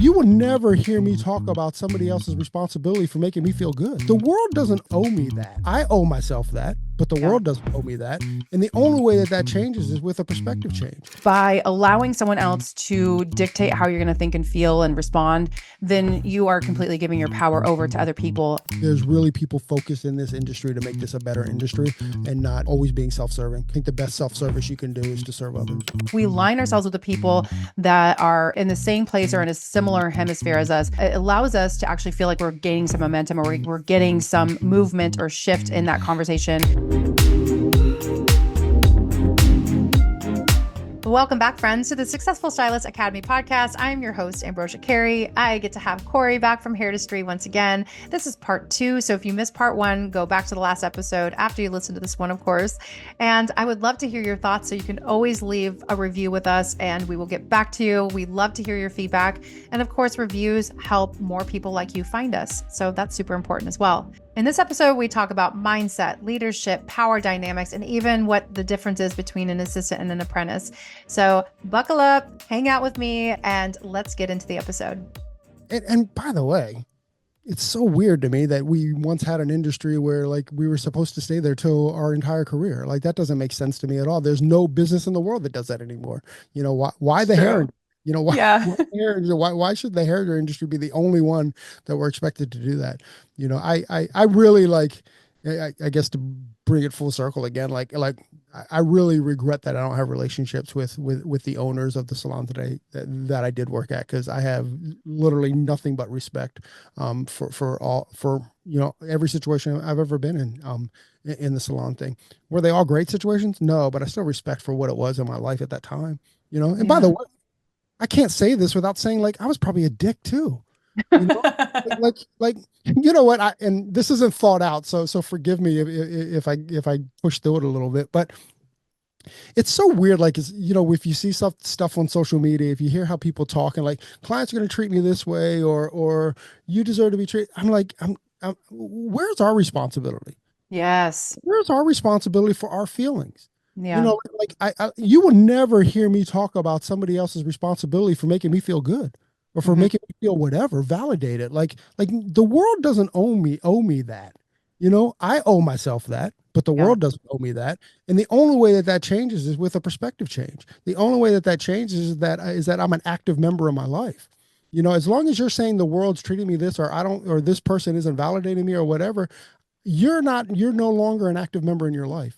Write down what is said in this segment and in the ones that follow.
You will never hear me talk about somebody else's responsibility for making me feel good. The world doesn't owe me that. I owe myself that, but the Yeah. world doesn't owe me that. And the only way that that changes is with a perspective change. By allowing someone else to dictate how you're going to think and feel and respond, then you are completely giving your power over to other people. There's really people focused in this industry to make this a better industry and not always being self-serving. I think the best self-service you can do is to serve others. We align ourselves with the people that are in the same place or in a similar hemisphere as us. It allows us to actually feel like we're gaining some momentum, or we're getting some movement or shift in that conversation. Welcome back, friends, to the Successful Stylist Academy podcast. I'm your host, Ambrosia Carey. I get to have Corey back from Hair2Street once again. This is part 2. So if you missed part 1, go back to the last episode after you listen to this one, of course. And I would love to hear your thoughts. So you can always leave a review with us and we will get back to you. We love to hear your feedback. And of course, reviews help more people like you find us. So that's super important as well. In this episode, we talk about mindset, leadership, power dynamics, and even what the difference is between an assistant and an apprentice. So buckle up, hang out with me, and let's get into the episode. And by the way, it's so weird to me that we once had an industry where like we were supposed to stay there till our entire career. Like that doesn't make sense to me at all. There's no business in the world that does that anymore. You know, why the hair? You know, why should the hair industry be the only one that we're expected to do that? You know, I really like, I guess to bring it full circle again, like I really regret that I don't have relationships with the owners of the salon today that I did work at, because I have literally nothing but respect for you know, every situation I've ever been in the salon thing. Were they all great situations? No, but I still respect for what it was in my life at that time. You know, and by the way, I can't say this without saying like I was probably a dick too. You know, like you know what? And this isn't thought out, so forgive me if I push through it a little bit, but it's so weird. Like, you know, if you see stuff on social media, if you hear how people talk and like clients are going to treat me this way, or you deserve to be treated, I'm like, where's our responsibility? Yes. Where's our responsibility for our feelings? Yeah. You know, like you will never hear me talk about somebody else's responsibility for making me feel good or for making me feel whatever, validate it. Like the world doesn't owe me that. You know, I owe myself that, but the world doesn't owe me that. And the only way that that changes is with a perspective change. The only way that that changes is that I'm an active member of my life. You know, as long as you're saying the world's treating me this, or this person isn't validating me or whatever, you're no longer an active member in your life.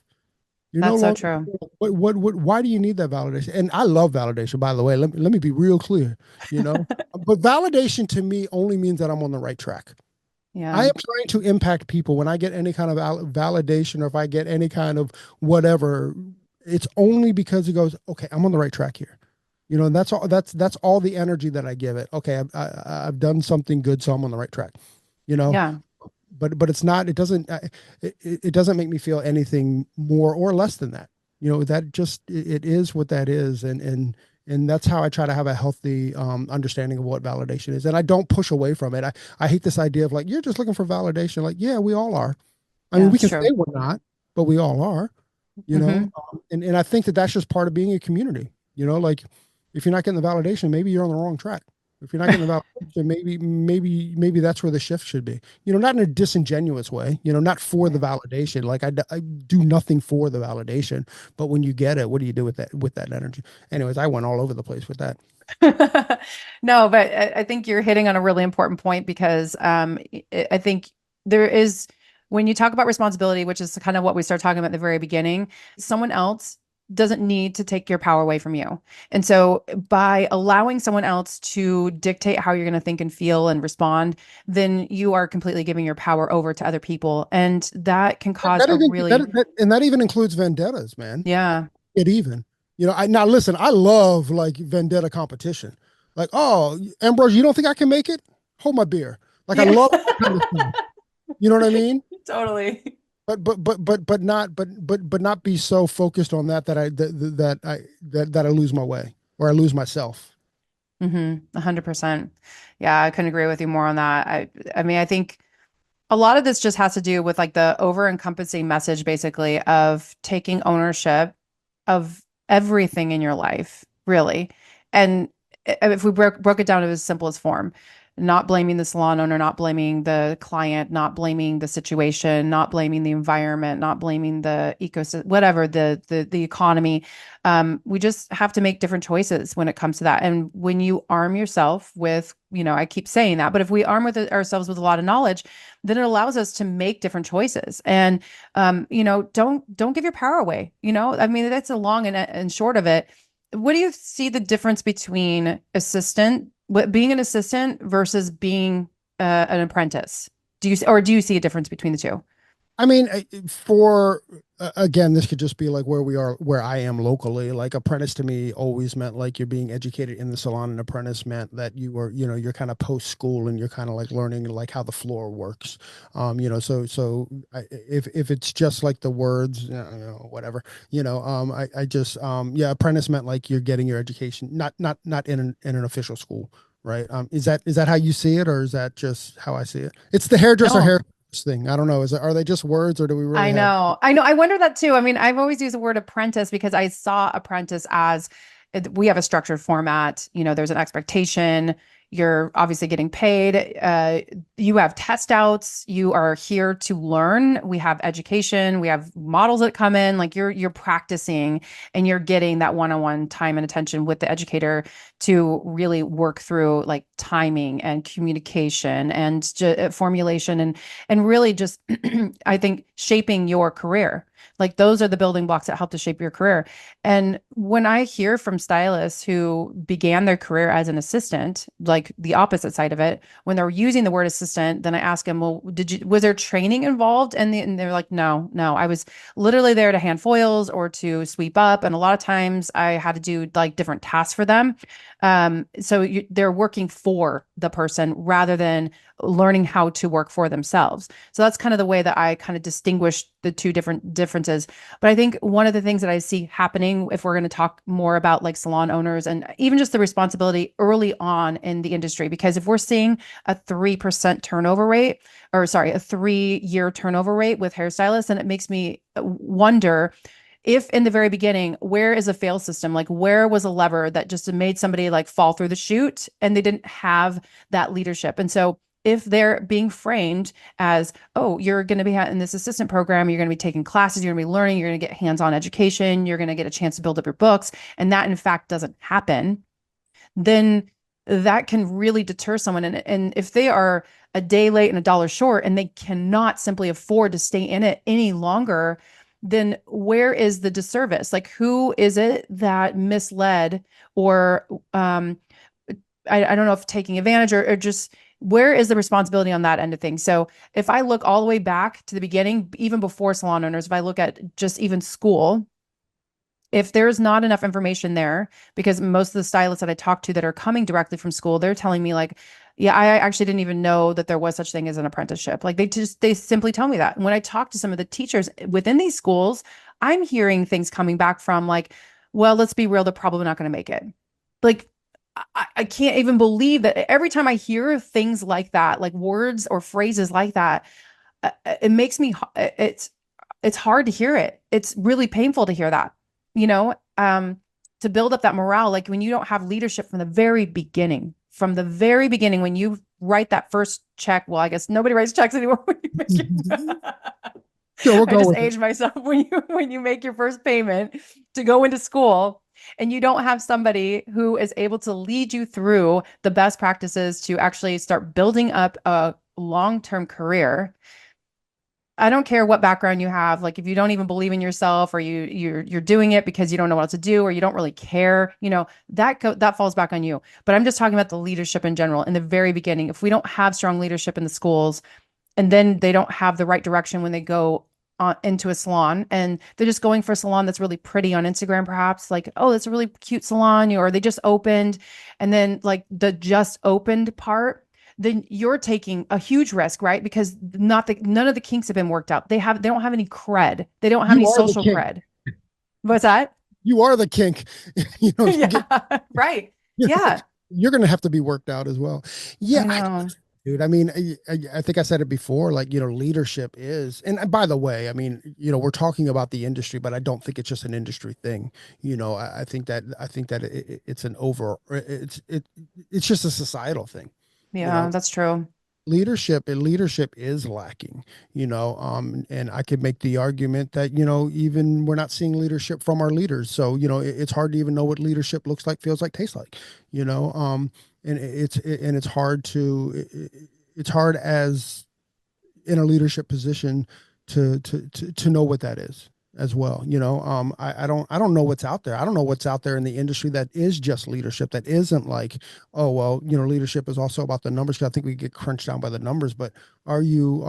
You're That's no so longer, true. why do you need that validation? And I love validation, by the way. Let me be real clear, you know, but validation to me only means that I'm on the right track. Yeah. I am trying to impact people. When I get any kind of validation, or if I get any kind of whatever, it's only because it goes, okay, I'm on the right track here. You know, and that's all the energy that I give it. Okay. I've done something good, so I'm on the right track, you know? Yeah. But it's not, it doesn't make me feel anything more or less than that. You know, that just, it is what that is. And that's how I try to have a healthy understanding of what validation is. And I don't push away from it. I hate this idea of like, you're just looking for validation. Like, yeah, we all are. I mean, we can say we're not, but we all are, you know? And I think that that's just part of being a community, you know, like if you're not getting the validation, maybe you're on the wrong track. If you're not getting the validation, maybe that's where the shift should be. You know, not in a disingenuous way. You know, not for the validation. Like I do nothing for the validation, but when you get it, what do you do with that energy? Anyways, I went all over the place with that. No, but I think you're hitting on a really important point, because I think there is, when you talk about responsibility, which is kind of what we started talking about at the very beginning, someone else doesn't need to take your power away from you. And so by allowing someone else to dictate how you're going to think and feel and respond, then you are completely giving your power over to other people. And that can cause that even includes vendettas, man. Yeah. You know, now listen, I love like vendetta competition. Like, oh, Ambrose, you don't think I can make it? Hold my beer. Like, I love that kind of thing. You know what I mean? Totally. But not be so focused on that I lose my way or I lose myself. 100%. Yeah, I couldn't agree with you more on that. I mean, I think a lot of this just has to do with like the over-encompassing message, basically, of taking ownership of everything in your life, really. And if we broke it down to its simplest form, not blaming the salon owner, not blaming the client, not blaming the situation, not blaming the environment, not blaming the ecosystem, whatever the economy. We just have to make different choices when it comes to that. And when you arm yourself with, I keep saying that, but if we arm ourselves with a lot of knowledge, then it allows us to make different choices. And don't give your power away. I mean, that's a long and short of it. What do you see the difference between being an assistant versus being an apprentice? Do you see a difference between the two? I mean, for again, this could just be like where I am locally. Like apprentice to me always meant like you're being educated in the salon, and apprentice meant that you're kind of post school and you're kind of like learning like how the floor works. If it's just like the words, whatever, I just yeah, apprentice meant like you're getting your education, not in an official school, right? Is that how you see it, or is that just how I see it? It's the hairdresser No. hair thing. I don't know. Are they just words, or do we really I have? know. I know. I wonder that too. I mean, I've always used the word apprentice because I saw apprentice as we have a structured format. There's an expectation. You're obviously getting paid. You have test outs. You are here to learn. We have education. We have models that come in. Like you're practicing and you're getting that one-on-one time and attention with the educator to really work through like timing and communication and formulation and really just I think shaping your career. Like those are the building blocks that help to shape your career. And when I hear from stylists who began their career as an assistant, like the opposite side of it, when they're using the word assistant, then I ask them, well, was there training involved? And they're like, no, no, I was literally there to hand foils or to sweep up. And a lot of times I had to do like different tasks for them. They're working for the person rather than learning how to work for themselves. So that's kind of the way that I kind of distinguish the two different differences. But I think one of the things that I see happening, if we're going to talk more about like salon owners and even just the responsibility early on in the industry, because if we're seeing a 3% turnover rate, or sorry, a 3-year turnover rate with hairstylists, then it makes me wonder if in the very beginning, where is a fail system? Like where was a lever that just made somebody like fall through the chute and they didn't have that leadership? And so if they're being framed as, oh, you're going to be in this assistant program, you're going to be taking classes, you're going to be learning, you're going to get hands-on education, you're going to get a chance to build up your books, and that in fact doesn't happen, then that can really deter someone. And if they are a day late and a dollar short and they cannot simply afford to stay in it any longer, then where is the disservice? Like, who is it that misled or I don't know if taking advantage or just where is the responsibility on that end of things? So if I look all the way back to the beginning, even before salon owners, if I look at just even school, if there's not enough information there, because most of the stylists that I talk to that are coming directly from school, they're telling me like, yeah, I actually didn't even know that there was such thing as an apprenticeship. Like they simply tell me that. And when I talk to some of the teachers within these schools, I'm hearing things coming back from like, well, let's be real, they're probably not going to make it. Like I can't even believe that every time I hear things like that, like words or phrases like that, it makes me it's hard to hear it. It's really painful to hear that, you know, to build up that morale. Like when you don't have leadership from the very beginning, when you write that first check. Well, I guess nobody writes checks anymore when you make it. Sure, we'll I go just with it. aged myself when you make your first payment to go into school and you don't have somebody who is able to lead you through the best practices to actually start building up a long-term career. I don't care what background you have. Like if you don't even believe in yourself or you're doing it because you don't know what to do or you don't really care, that falls back on you. But I'm just talking about the leadership in general in the very beginning. If we don't have strong leadership in the schools and then they don't have the right direction when they go into a salon and they're just going for a salon that's really pretty on Instagram, perhaps like, oh, that's a really cute salon, or they just opened. And then like the just opened part, then you're taking a huge risk, right? Because none of the kinks have been worked out. They don't have any cred. They don't have You any are the social kink. cred. What's that? You are the kink. If you Yeah, get, right. you know, Yeah, you're going to have to be worked out as well. Yeah, I know. dude. I mean, I think I said it before, like, leadership is, and by the way, I mean, we're talking about the industry, but I don't think it's just an industry thing. I think that it's an over, it's just a societal thing. You Yeah, know, that's true. leadership is lacking, and I could make the argument that, even we're not seeing leadership from our leaders. So, it's hard to even know what leadership looks like, feels like, tastes like, you know, and it's hard it's hard as in a leadership position to know what that is as well. I don't know what's out there. I don't know what's out there in the industry that is just leadership, that isn't like, oh well, leadership is also about the numbers. 'Cause I think we get crunched down by the numbers. But are you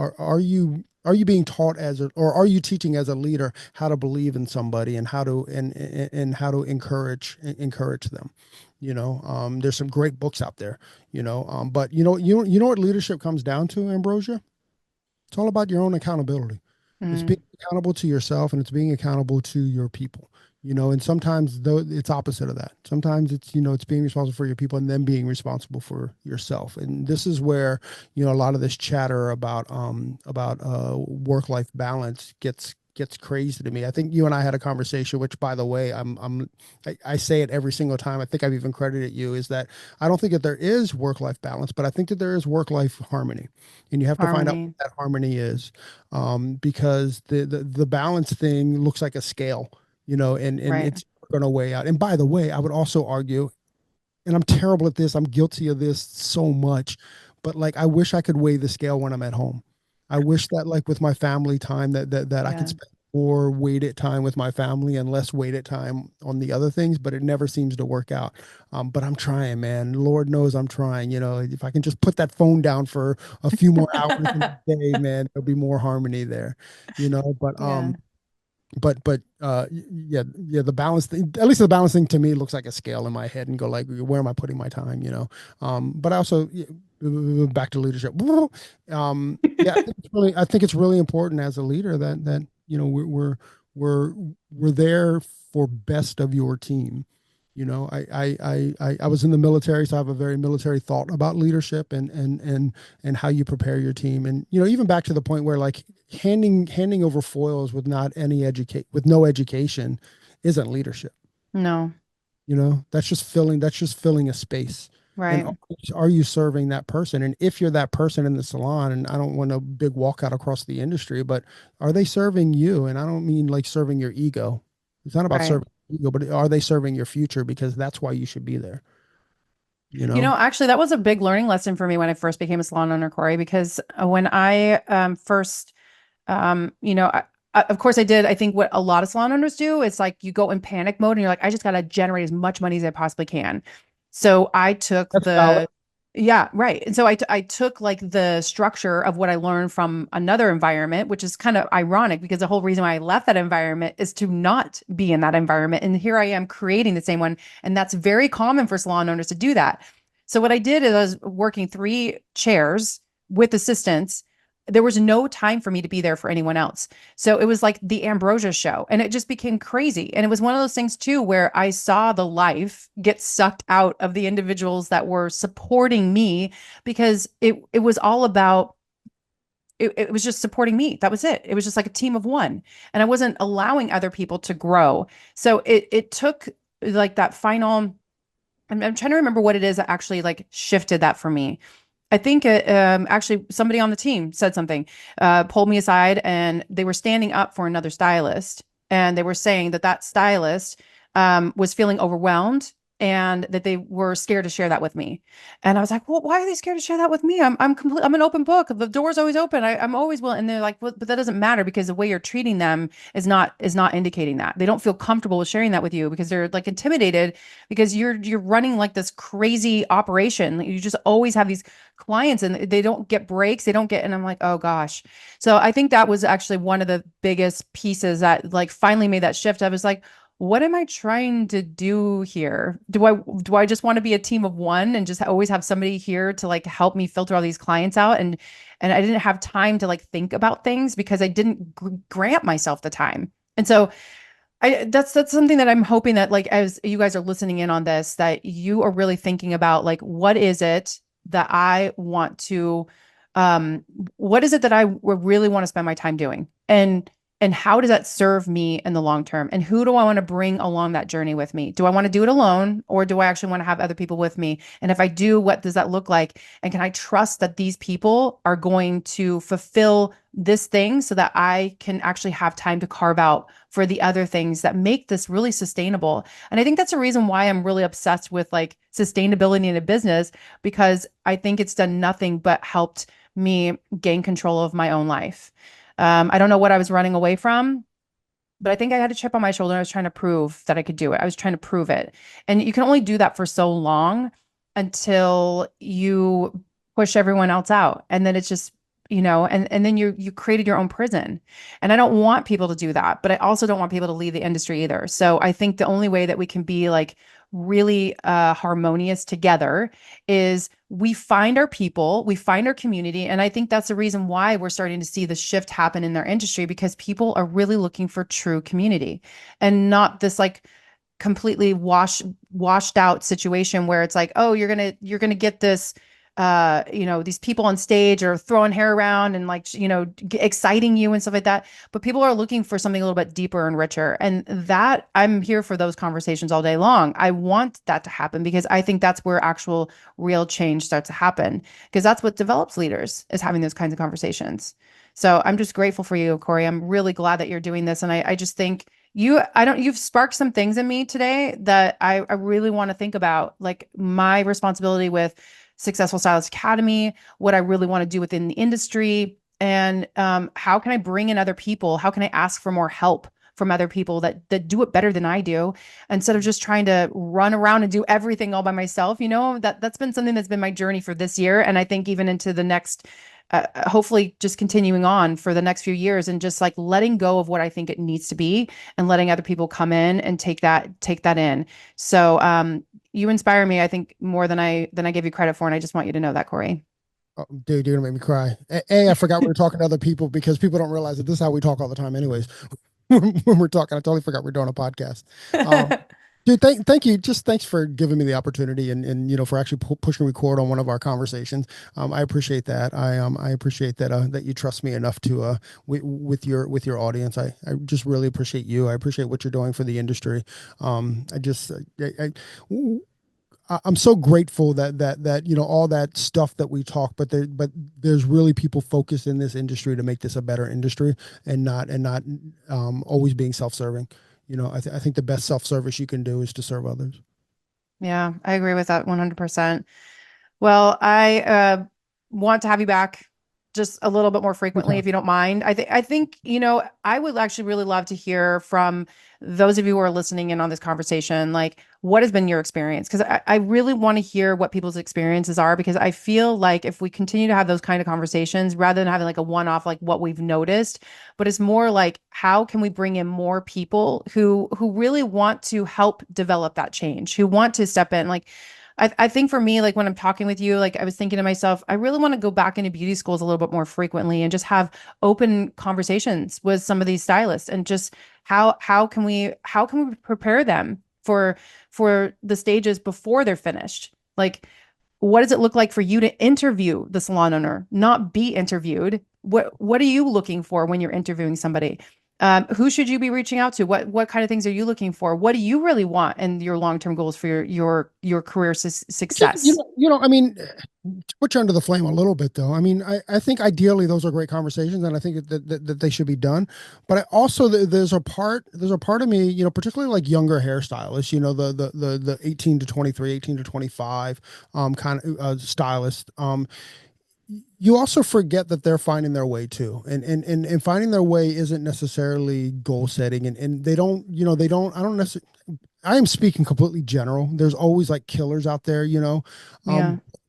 being taught or are you teaching as a leader how to believe in somebody and how to encourage them? There's some great books out there. But you know what leadership comes down to, Ambrosia? It's all about your own accountability. It's being Mm, accountable to yourself, and it's being accountable to your people. And sometimes though it's opposite of that. Sometimes it's being responsible for your people and then being responsible for yourself. And this is where, a lot of this chatter about work-life balance gets crazy to me. I think you and I had a conversation, which by the way, I say it every single time. I think I've even credited you, is that I don't think that there is work-life balance, but I think that there is work-life harmony. And you have to find out what harmony. that harmony is, because the balance thing looks like a scale, and Right. it's going to weigh out. And by the way, I would also argue, and I'm terrible at this. I'm guilty of this so much, but like I wish I could weigh the scale when I'm at home. I wish that like with my family time that I could Yeah. spend more weighted time with my family and less weighted time on the other things, but it never seems to work out. But I'm trying, man. Lord knows I'm trying. If I can just put that phone down for a few more hours in the day, man, there'll be more harmony there. But Yeah. yeah, the balance thing, at least the balance thing to me looks like a scale in my head and go like, where am I putting my time? But I also, yeah, back to leadership. Yeah, I think it's really important as a leader that we're we're there for best of your team. I was in the military, so I have a very military thought about leadership and how you prepare your team. And even back to the point where like handing over foils with no education isn't leadership. No. That's just filling a space. And Right. are you serving that person? And if you're that person in the salon, and I don't want a big walkout across the industry, but are they serving you? And I don't mean like serving your ego. It's not about Right. serving your ego, but are they serving your future? Because that's why you should be there. You You know? know, actually, that was a big learning lesson for me when I first became a salon owner, Corey, because when I first, of course, I did. I think what a lot of salon owners do is like you go in panic mode and you're like, I just got to generate as much money as I possibly can. So I took That's valid. yeah, right. And so I took like the structure of what I learned from another environment, which is kind of ironic because the whole reason why I left that environment is to not be in that environment. And here I am creating the same one. And that's very common for salon owners to do that. So what I did is I was working 3 chairs with assistants. There was no time for me to be there for anyone else. So it was like the Ambrosia show and it just became crazy. And it was one of those things too where I saw the life get sucked out of the individuals that were supporting me because it was all about it was just supporting me. That was it. It was just like a team of one. And I wasn't allowing other people to grow. So it took like that final I'm trying to remember what it is that actually like shifted that for me. I think actually somebody on the team said something, pulled me aside, and they were standing up for another stylist, and they were saying that that stylist was feeling overwhelmed and that they were scared to share that with me. And I was like, well, why are they scared to share that with me? I'm an open book. The door's always open. I'm always willing. And they're like, well, but that doesn't matter because the way you're treating them is not indicating that. They don't feel comfortable with sharing that with you because they're like intimidated because you're running like this crazy operation. You just always have these clients and they don't get breaks. They don't get, and I'm like, oh gosh. So I think that was actually one of the biggest pieces that like finally made that shift. I was like, what am I trying to do here? Do I just want to be a team of one and just always have somebody here to like help me filter all these clients out? And I didn't have time to like think about things because I didn't grant myself the time. And so that's something that I'm hoping that like as you guys are listening in on this, that you are really thinking about like what is it that I want to, um, what is it that I really want to spend my time doing? And how does that serve me in the long term? And who do I want to bring along that journey with me? Do I want to do it alone, or do I actually want to have other people with me? And if I do, what does that look like? And can I trust that these people are going to fulfill this thing so that I can actually have time to carve out for the other things that make this really sustainable? And I think that's a reason why I'm really obsessed with like sustainability in a business, because I think it's done nothing but helped me gain control of my own life. I don't know what I was running away from, but I think I had a chip on my shoulder. And I was trying to prove that I could do it. I was trying to prove it. And you can only do that for so long until you push everyone else out. And then it's just, and then you created your own prison. And I don't want people to do that, but I also don't want people to leave the industry either. So I think the only way that we can be like really harmonious together is we find our people, we find our community. And I think that's the reason why we're starting to see the shift happen in their industry, because people are really looking for true community and not this like completely washed out situation where it's like, oh, you're gonna get this these people on stage or throwing hair around and like, exciting you and stuff like that. But people are looking for something a little bit deeper and richer. And that I'm here for those conversations all day long. I want that to happen because I think that's where actual real change starts to happen, because that's what develops leaders, is having those kinds of conversations. So I'm just grateful for you, Corey. I'm really glad that you're doing this. And I just think you've sparked some things in me today that I really want to think about, like my responsibility with Successful Stylist Academy, what I really want to do within the industry, and how can I bring in other people? How can I ask for more help from other people that do it better than I do, instead of just trying to run around and do everything all by myself? That's been something that's been my journey for this year, and I think even into the next, hopefully just continuing on for the next few years, and just like letting go of what I think it needs to be and letting other people come in and take that in. So you inspire me, I think, more than I give you credit for. And I just want you to know that, Corey. Oh, dude, you're gonna make me cry. I forgot we were talking to other people because people don't realize that this is how we talk all the time, anyways. When we're talking, I totally forgot we're doing a podcast. Dude, thank you. Just thanks for giving me the opportunity and for actually pushing record on one of our conversations. I appreciate that. I appreciate that that you trust me enough to with your audience. I just really appreciate you. I appreciate what you're doing for the industry. I just I'm so grateful that all that stuff that we talk, but there's really people focused in this industry to make this a better industry, and not always being self-serving. I think the best self-service you can do is to serve others. Yeah, I agree with that 100%. Well, I want to have you back just a little bit more frequently, Okay. if you don't mind. I think, I would actually really love to hear from those of you who are listening in on this conversation, like what has been your experience? Because I really want to hear what people's experiences are, because I feel like if we continue to have those kind of conversations, rather than having like a one-off, like what we've noticed, but it's more like how can we bring in more people who really want to help develop that change, who want to step in, like I think for me, like when I'm talking with you, like I was thinking to myself, I really want to go back into beauty schools a little bit more frequently and just have open conversations with some of these stylists, and just how can we prepare them for the stages before they're finished? Like, what does it look like for you to interview the salon owner, not be interviewed? What are you looking for when you're interviewing somebody? Who should you be reaching out to? What kind of things are you looking for? What do you really want and your long-term goals for your career Just success? I mean, to put you under the flame a little bit, though. I mean, I think ideally those are great conversations, and I think that they should be done. But I also there's a part of me, particularly like younger hairstylists, the 18 to 23, 18 to 25, kind of stylist. You also forget that they're finding their way too, and finding their way isn't necessarily goal setting, and they don't. I don't necessarily. I am speaking completely general. There's always like killers out there, Yeah.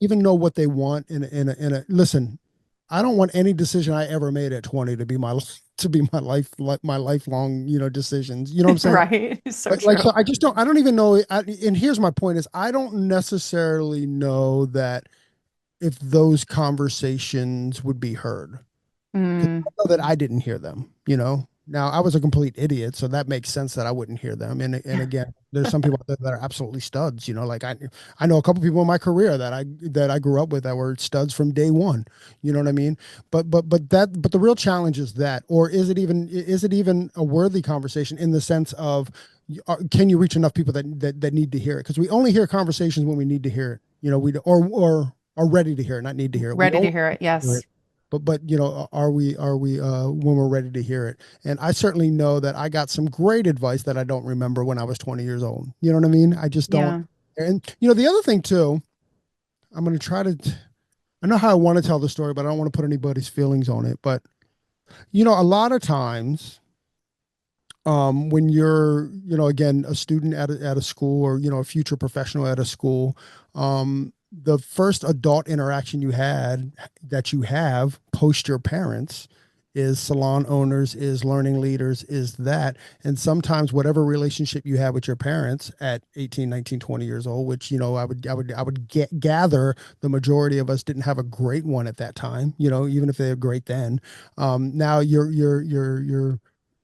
even know what they want listen, I don't want any decision I ever made at 20 to be my my lifelong, decisions. You know what I'm saying? Right. So Like, true. so I don't even know. And here's my point is I don't necessarily know that if those conversations would be heard, because Mm, I know that I didn't hear them. Now, I was a complete idiot, so that makes sense that I wouldn't hear them. And again, there's some people out there that are absolutely studs. Like I know a couple people in my career that I grew up with that were studs from day one. You know what I mean? But the real challenge is that, or is it even a worthy conversation in the sense of can you reach enough people that need to hear it? Because we only hear conversations when we need to hear it. We or are ready to hear it, not need to hear it. We Ready to only hear it. hear it. Yes. But are we when we're ready to hear it? And I certainly know that I got some great advice that I don't remember when I was 20 years old. You know what I mean? I just don't. Yeah. And the other thing too, I'm going to try to I know how I want to tell the story, but I don't want to put anybody's feelings on it. But a lot of times when you're again a student at a school, or a future professional at a school, the first adult interaction you have post your parents is salon owners, is learning leaders, is that. And sometimes whatever relationship you have with your parents at 18, 19, 20 years old, which I would gather the majority of us didn't have a great one at that time, even if they were great then. Now you're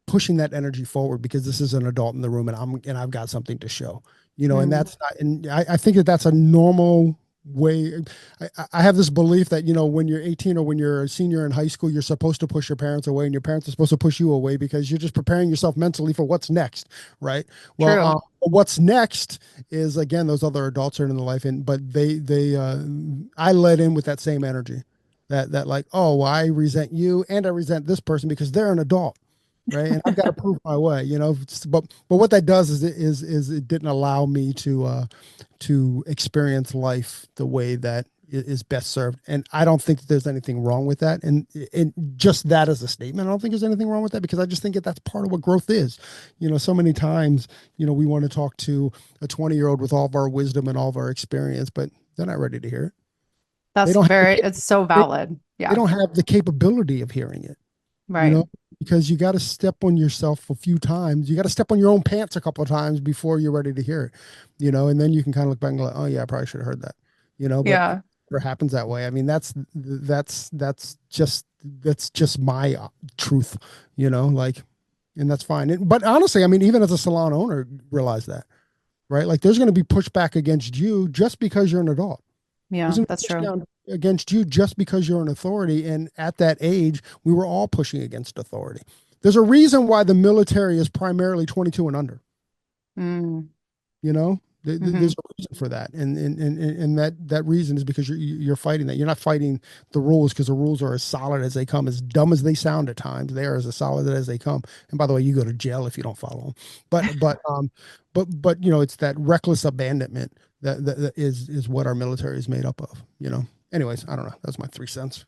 pushing that energy forward because this is an adult in the room, and I've got something to show. And Mm, that's not, and I think that's a normal way. I have this belief that when you're 18 or when you're a senior in high school, you're supposed to push your parents away, and your parents are supposed to push you away because you're just preparing yourself mentally for what's next, right? Well, true. what's next is, again, those other adults are in the life, and but I let in with that same energy, that like, oh, well, I resent you and I resent this person because they're an adult, right? And I've got to prove my way, but what that does is it didn't allow me to experience life the way that is best served. And I don't think that there's anything wrong with that. And just that as a statement, I don't think there's anything wrong with that, because I just think that that's part of what growth is. So many times, we want to talk to a 20-year-old with all of our wisdom and all of our experience, but they're not ready to hear it. They That's don't have very, it's so they, valid. they Yeah. don't have the capability of hearing it, you Right. know, because you got to step on yourself a few times. You got to step on your own pants a couple of times before you're ready to hear it, and then you can kind of look back and go, oh yeah, I probably should have heard that, but it Yeah. never happens that way. I mean, that's just my truth, like, and that's fine. But honestly, I mean, even as a salon owner, realize that, right? Like, there's going to be pushback against you just because you're an adult. There's Yeah. going to That's be push true. down against you just because you're an authority. And at that age, we were all pushing against authority. There's a reason why the military is primarily 22 and under. Mm, You know, hmm. there's a reason for that, and that reason is because you're fighting that. You're not fighting the rules, because the rules are as solid as they come. As dumb as they sound at times, they are as solid as they come. And by the way, you go to jail if you don't follow them. But it's that reckless abandonment that is what our military is made up of. Anyways, I don't know. That's my 3 cents.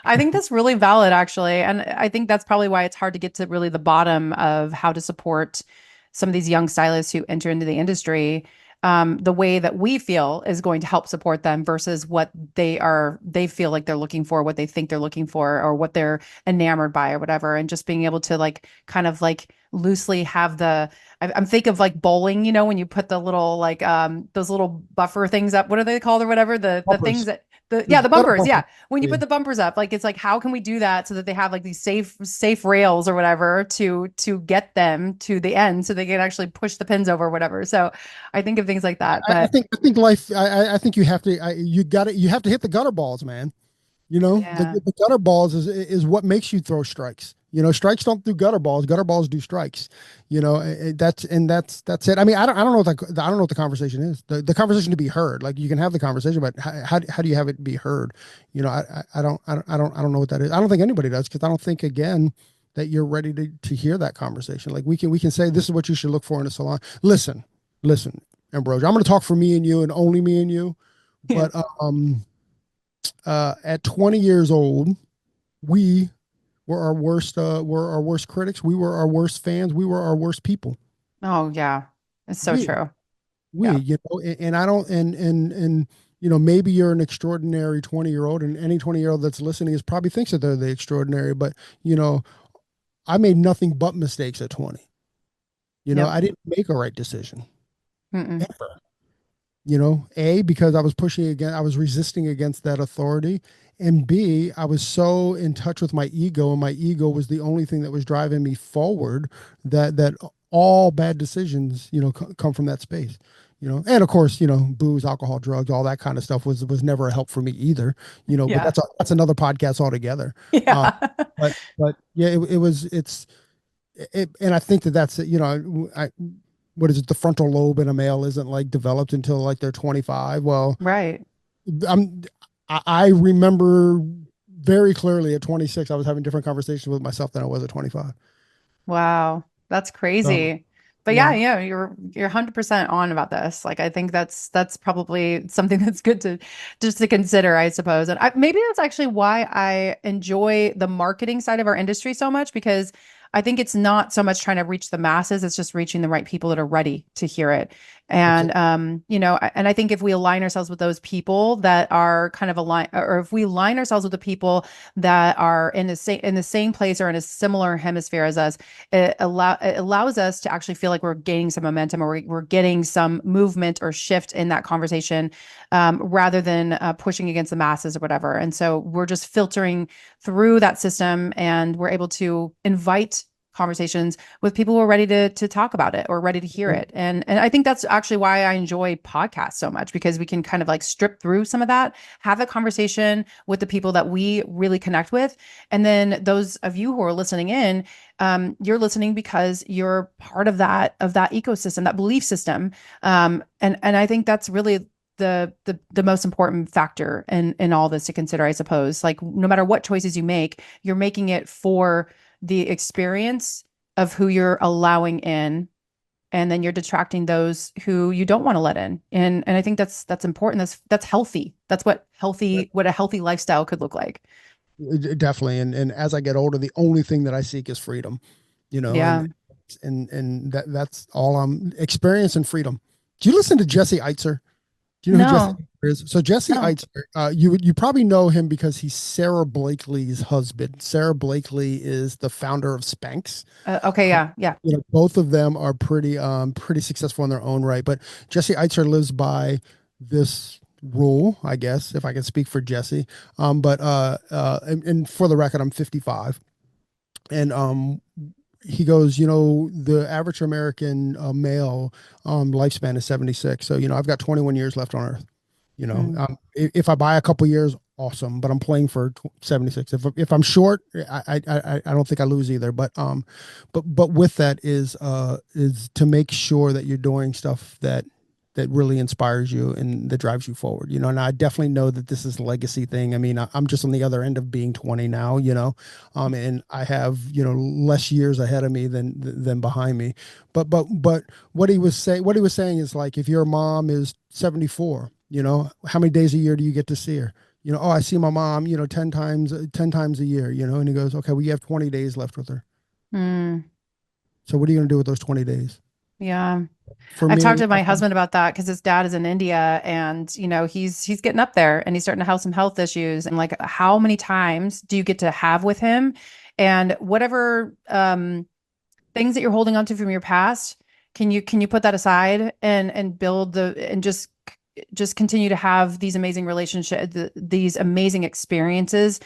I think that's really valid, actually. And I think that's probably why it's hard to get to really the bottom of how to support some of these young stylists who enter into the industry, the way that we feel is going to help support them versus what they feel like they're looking for, what they think they're looking for, or what they're enamored by, or whatever. And just being able to like kind of like loosely have I'm thinking of like bowling, when you put the little like those little buffer things up. What are they called or whatever? The things Bumpers. that The the gutter bumpers, bumper. yeah. When you Yeah. put the bumpers up, like it's like how can we do that so that they have like these safe rails or whatever to get them to the end so they can actually push the pins over or whatever. So I think of things like that. I But think I think life. I think you have to. You got it. You have to hit the gutter balls, man. The, yeah. the gutter balls is what makes you throw strikes. Strikes don't do gutter balls. Gutter balls do strikes. That's it. I mean, I don't know I don't know what the conversation is. The conversation to be heard. Like, you can have the conversation, but how do you have it be heard? I don't know what that is. I don't think anybody does, because I don't think, again, that you're ready to hear that conversation. Like, we can say this is what you should look for in a salon. Listen, Ambrosia. I'm going to talk for me and you and only me and you. Yeah. But at 20 years old, we were our worst critics. We were our worst fans. We were our worst people. Oh yeah. It's so We, true. we, Yeah. and I don't, and maybe you're an extraordinary 20-year-old, and any 20-year-old that's listening is probably thinks that they're the extraordinary, but I made nothing but mistakes at 20. Yep. I didn't make a right decision Mm-mm. ever. A, because I was pushing against, I was resisting against that authority. And B, I was so in touch with my ego, and my ego was the only thing that was driving me forward, that all bad decisions, come from that space. And of course, booze, alcohol, drugs, all that kind of stuff was never a help for me either. But Yeah. that's another podcast altogether. Um, Yeah. but yeah, and I think that's it. What is it? The frontal lobe in a male isn't like developed until like they're 25. Well, Right. I'm, I remember very clearly at 26, I was having different conversations with myself than I was at 25. Wow, that's So, crazy. But yeah, yeah, yeah, you're 100% on about this. Like I think that's probably something that's good to just to consider, I suppose. And maybe that's actually why I enjoy the marketing side of our industry so much because I think it's not so much trying to reach the masses, it's just reaching the right people that are ready to hear it. that's it. And and I think if we align ourselves with those people that are kind of aligned, or if we align ourselves with the people that are in the same place or in a similar hemisphere as us, it allows us to actually feel like we're gaining some momentum or we're getting some movement or shift in that conversation, rather than pushing against the masses or whatever. And so we're just filtering through that system and we're able to invite conversations with people who are ready to talk about it or ready to hear it. And I think that's actually why I enjoy podcasts so much because we can kind of like strip through some of that, have a conversation with the people that we really connect with. And then those of you who are listening in, you're listening because you're part of that ecosystem, that belief system. And I think that's really the most important factor in all this to consider, I suppose. Like no matter what choices you make, you're making it for the experience of who you're allowing in, and then you're detracting those who you don't want to let in. And I think that's important. That's healthy. That's what a healthy lifestyle could look like. Definitely. And as I get older, the only thing that I seek is freedom, Yeah. and that's all I'm experience and freedom. Do you listen to Jesse Eitzer? Do you know who Jesse No. Eitzer is? So Jesse No. Eitzer, you probably know him because he's Sarah Blakely's husband. Sarah Blakely is the founder of Spanx. Okay. Yeah. Yeah. Both of them are pretty successful in their own right. But Jesse Eitzer lives by this rule, I guess, if I can speak for Jesse. And for the record, I'm 55, and he goes, the average American male lifespan is 76. So, I've got 21 years left on Earth. Mm. If I buy a couple years, awesome. But I'm playing for 76. If I'm short, I don't think I lose either. But with that is to make sure that you're doing stuff that really inspires you and that drives you forward. And I definitely know that this is a legacy thing. I mean, I'm just on the other end of being 20 now. And I have less years ahead of me than behind me. But what he was saying is like, if your mom is 74, how many days a year do you get to see her? Oh, I see my mom, 10 times a year, and he goes, okay, well, you have 20 days left with her. Mm. So what are you going to do with those 20 days? Yeah. For I've talked me, to my husband about that because his dad is in India and he's getting up there and he's starting to have some health issues. And like how many times do you get to have with him? And whatever things that you're holding on to from your past, can you put that aside and build and just continue to have these amazing relationships, these amazing experiences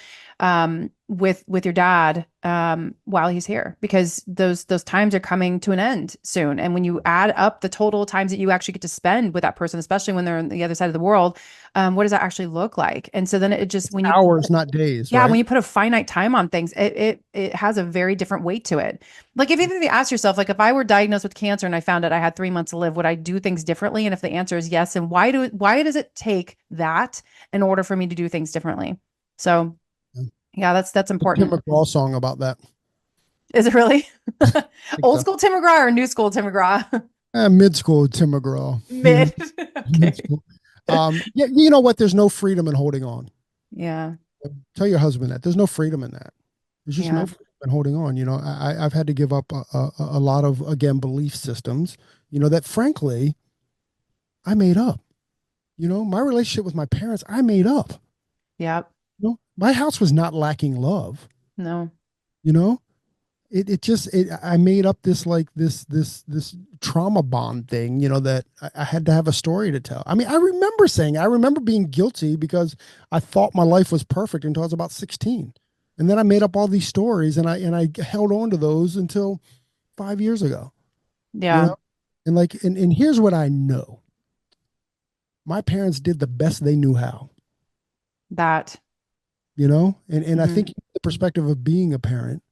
with your dad while he's here, because those times are coming to an end soon. And when you add up the total times that you actually get to spend with that person, especially when they're on the other side of the world, what does that actually look like? And so then it just when you hours, not days, yeah, when right? you put a finite time on things, it has a very different weight to it. Like if you ask yourself, like if I were diagnosed with cancer and I found out I had 3 months to live, would I do things differently? And if the answer is yes, and why does it take that in order for me to do things differently? So yeah, that's Tim important. McGraw song about that. Is it really I think old so. school Tim McGraw or new school Tim McGraw? Mid school Tim McGraw. Mid. Mid Okay. school. Yeah, you know what? There's no freedom in holding on. Yeah. Tell your husband that. There's no freedom in that. There's just no Yeah. freedom in holding on. I've had to give up a lot of, again, belief systems, that frankly, I made up. My relationship with my parents, I made up. Yep. My house was not lacking love, No. you know? I made up this like this trauma bond thing, that I had to have a story to tell. I mean, I remember being guilty because I thought my life was perfect until I was about 16. And then I made up all these stories, and I held on to those until 5 years ago, you Yeah, know? And here's what I know. My parents did the best they knew how, that. And I Hmm. think the perspective of being a parent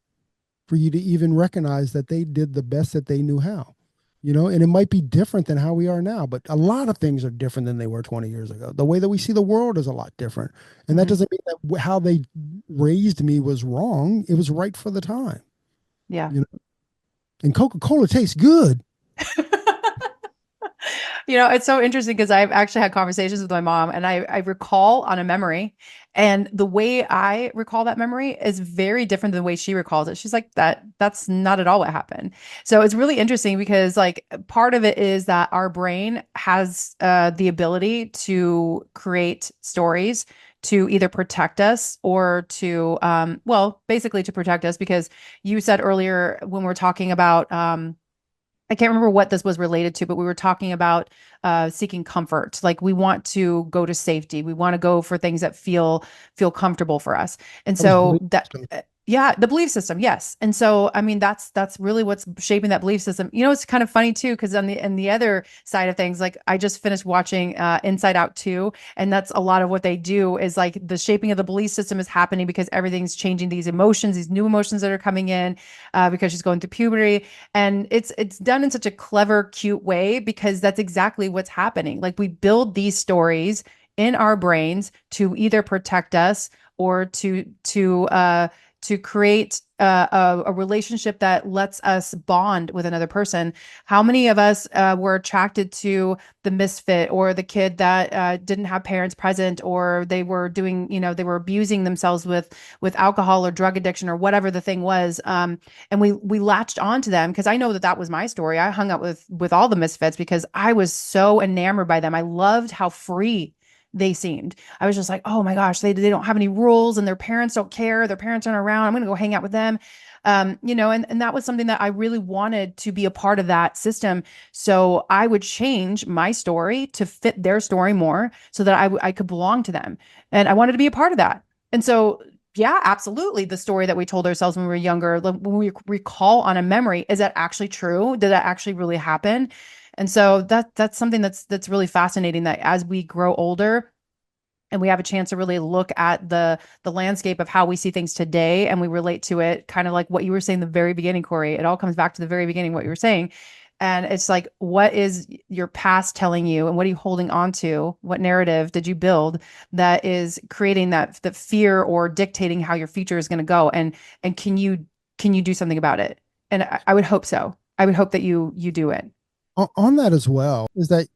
for you to even recognize that they did the best that they knew how, and it might be different than how we are now, but a lot of things are different than they were 20 years ago. The way that we see the world is a lot different. And that Hmm. doesn't mean that how they raised me was wrong. It was right for the time, Yeah. you know, and Coca-Cola tastes good. It's so interesting because I've actually had conversations with my mom and I recall on a memory. And the way I recall that memory is very different than the way she recalls it. She's like, that's not at all what happened. So it's really interesting because like part of it is that our brain has the ability to create stories to either protect us or to well, basically to protect us because you said earlier when we're talking about I can't remember what this was related to, but we were talking about seeking comfort. Like we want to go to safety. We want to go for things that feel comfortable for us. And That was so belief that system. yeah, the belief system, yes. And so I mean that's really what's shaping that belief system. It's kind of funny too because on the other side of things, like I just finished watching Inside Out 2, and that's a lot of what they do is like the shaping of the belief system is happening because everything's changing these emotions, these new emotions that are coming in because she's going through puberty, and it's done in such a clever, cute way because that's exactly what's happening. Like we build these stories in our brains to either protect us or to create a relationship that lets us bond with another person. How many of us were attracted to the misfit or the kid that didn't have parents present, or they were doing, they were abusing themselves with alcohol or drug addiction or whatever the thing was, and we latched onto them because I know that was my story. I hung out with all the misfits because I was so enamored by them. I loved how free they seemed. I was just like, oh my gosh, they don't have any rules and their parents don't care. Their parents aren't around. I'm gonna go hang out with them. And that was something that I really wanted to be a part of that system. So I would change my story to fit their story more so that I could belong to them. And I wanted to be a part of that. And so yeah, absolutely. The story that we told ourselves when we were younger, like, when we recall on a memory, is that actually true? Did that actually really happen? And so that's something that's really fascinating that as we grow older and we have a chance to really look at the landscape of how we see things today and we relate to it, kind of like what you were saying in the very beginning, Corey. It all comes back to the very beginning, what you were saying. And it's like, what is your past telling you, and what are you holding on to? What narrative did you build that is creating that fear or dictating how your future is going to go? And can you do something about it? And I would hope so. I would hope that you do it. On that as well is that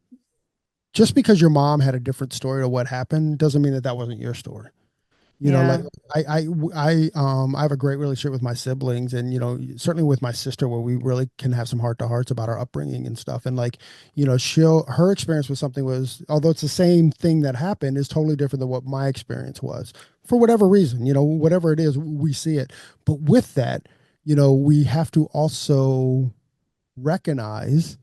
just because your mom had a different story of what happened doesn't mean that that wasn't your story. Like Yeah. I have a great relationship with my siblings, and certainly with my sister, where we really can have some heart to hearts about our upbringing and stuff. And like, her experience with something was, although it's the same thing that happened, is totally different than what my experience was for whatever reason. Whatever it is, we see it. But with that, we have to also recognize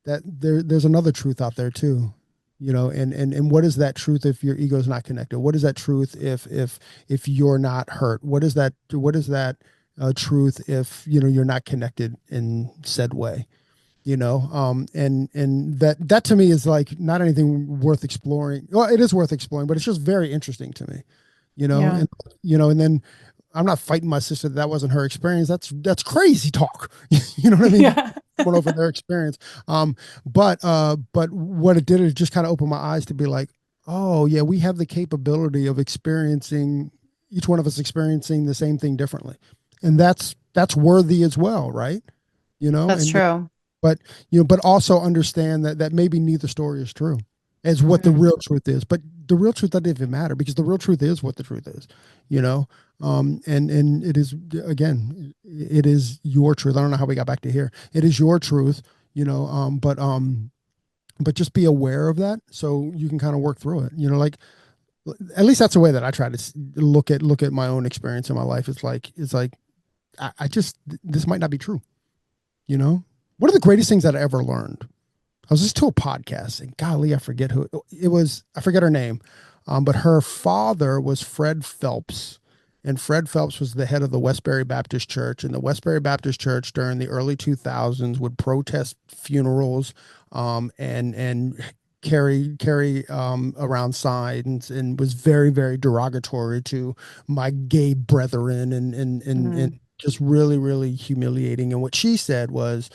that there's another truth out there too. And what is that truth if your ego is not connected? What is that truth if you're not hurt? What is that truth if you're not connected in said way? And that to me is like not anything worth exploring. Well, it is worth exploring, but it's just very interesting to me. you know Yeah. and and then I'm not fighting my sister that wasn't her experience. That's crazy talk. You know what I mean? Yeah. Someone over their experience. But what it did is just kind of open my eyes to be like, oh yeah, we have the capability of experiencing, each one of us experiencing the same thing differently, and that's worthy as well, right? That's And true. but but also understand that maybe neither story is true as what the Hmm. real truth is. But the real truth doesn't even matter, because the real truth is what the truth is. you know and it is, again, it is your truth. I don't know how we got back to here. It is your truth. But just be aware of that so you can kind of work through it. Like, at least that's the way that I try to look at my own experience in my life. It's like I just, this might not be true. You know, one of the greatest things that I ever learned, I was just to a podcast, and golly, I forget who it was. I forget her name, but her father was Fred Phelps, and Fred Phelps was the head of the Westbury Baptist Church. And the Westbury Baptist Church during the early 2000s would protest funerals, and carry around signs, and was very, very derogatory to my gay brethren, and Mm. just really, really humiliating. And what she said was,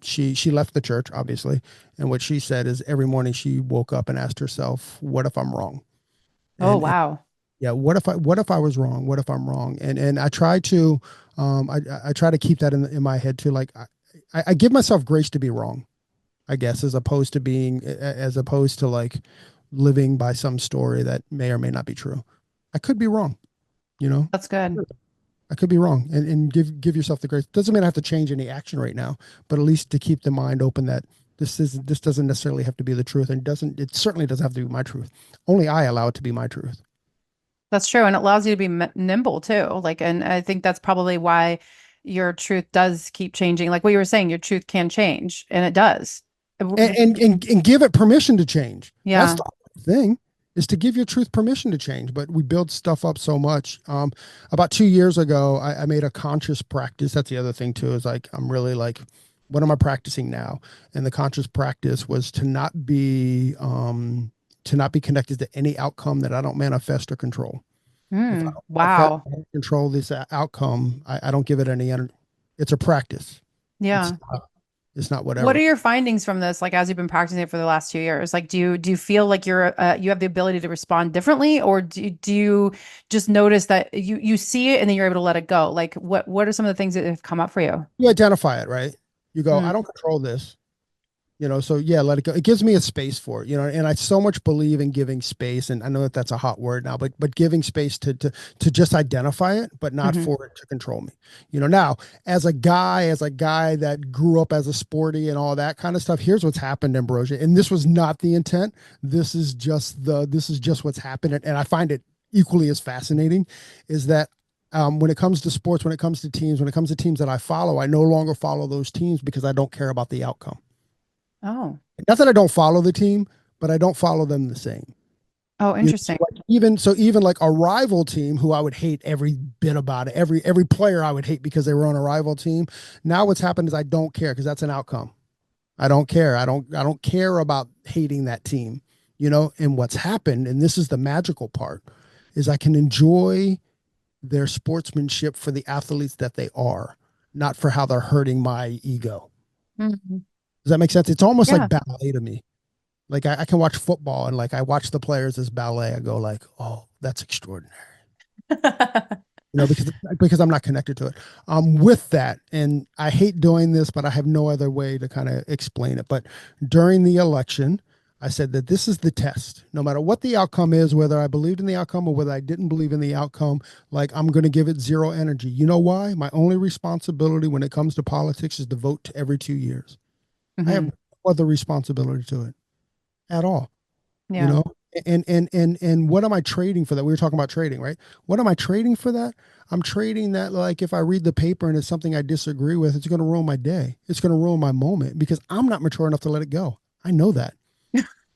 she left the church, obviously, and what she said is every morning she woke up and asked herself, what if I'm wrong? Oh, And wow. yeah, what if I was wrong? What if I'm wrong? And I try to, I try to keep that in my head too. Like, I give myself grace to be wrong, I guess, as opposed to like living by some story that may or may not be true. I could be wrong, you know. That's good. I could be wrong, and give yourself the grace. Doesn't mean I have to change any action right now, but at least to keep the mind open that this doesn't necessarily have to be the truth, and it certainly doesn't have to be my truth. Only I allow it to be my truth. That's true. And it allows you to be nimble too. Like, and I think that's probably why your truth does keep changing. Like what you were saying, your truth can change and it does. And give it permission to change. That's Yeah. the thing, is to give your truth permission to change. But we build stuff up so much. About 2 years ago, I made a conscious practice. That's the other thing too, is like, I'm really like, what am I practicing now? And the conscious practice was to not be connected to any outcome that I don't manifest or control. If I Mm, don't manifest wow. or control this outcome, I don't give it any energy. It's a practice. Yeah. It's it's not What are whatever. your findings from this? Like as you've been practicing it for the last 2 years, like do you feel like you have the ability to respond differently, or do you just notice that you see it and then you're able to let it go? Like what are some of the things that have come up for you? You identify it, right? You go, I Mm, don't control this, so yeah, let it go. It gives me a space for it, and I so much believe in giving space. And I know that that's a hot word now, but giving space to just identify it, but not hmm for it to control me. Now, as a guy that grew up as a sporty and all that kind of stuff, here's what's happened, Ambrosia. And this was not the intent. This is just what's happened. And I find it equally as fascinating, is that when it comes to sports, when it comes to teams, when it comes to teams that I follow, I no longer follow those teams because I don't care about the outcome. Oh. Not that I don't follow the team, but I don't follow them the same. Oh, So interesting. like, even like a rival team who I would hate every bit about it, every player I would hate because they were on a rival team. Now what's happened is I don't care because that's an outcome. I don't care. I don't care about hating that team. And what's happened, and this is the magical part, is I can enjoy their sportsmanship for the athletes that they are, not for how they're hurting my ego. Mhm. Does that make sense? It's almost like Yeah. ballet to me. Like I can watch football, and like I watch the players as ballet. I go like, oh, that's extraordinary. Because I'm not connected to it. With that, and I hate doing this, but I have no other way to kind of explain it. But during the election, I said that this is the test. No matter what the outcome is, whether I believed in the outcome or whether I didn't believe in the outcome, like I'm going to give it zero energy. You know why? My only responsibility when it comes to politics is to vote every 2 years. I have hmm no other responsibility to it at all. you Yeah. know and what am I trading for that? We were talking about trading, right? What am I trading for that? I'm trading that, like, if I read the paper and it's something I disagree with, it's going to ruin my day, it's going to ruin my moment, because I'm not mature enough to let it go. I know that.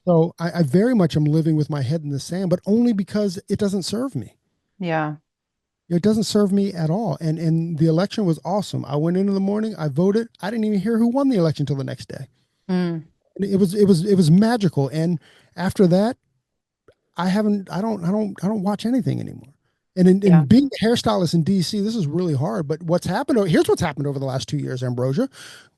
So I very much am living with my head in the sand, but only because it doesn't serve me. Yeah. It doesn't serve me at all. And the election was awesome. I went in the morning, I voted, I didn't even hear who won the election till the next day. Mm. And it was magical. And after that, I don't watch anything anymore. And in Yeah. being a hairstylist in DC, this is really hard. But here's what's happened over the last 2 years, Ambrosia.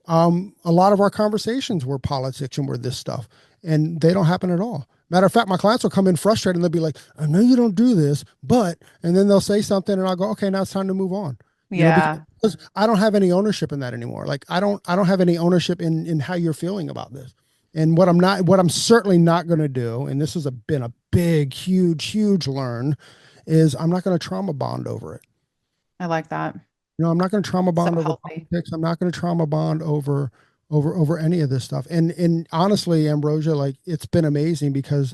A lot of our conversations were politics and were this stuff, and they don't happen at all. Matter of fact, my clients will come in frustrated and they'll be like, I know you don't do this, but, and then they'll say something and I'll go, okay, now it's time to move on. Yeah. Because I don't have any ownership in that anymore. Like I don't have any ownership in how you're feeling about this. And what I'm certainly not going to do, and this has been a big, huge, huge learn, is I'm not going to trauma bond over it. I like that. I'm not going to trauma So bond over healthy. politics. I'm not going to trauma bond over any of this stuff. And honestly, Ambrosia, like, it's been amazing because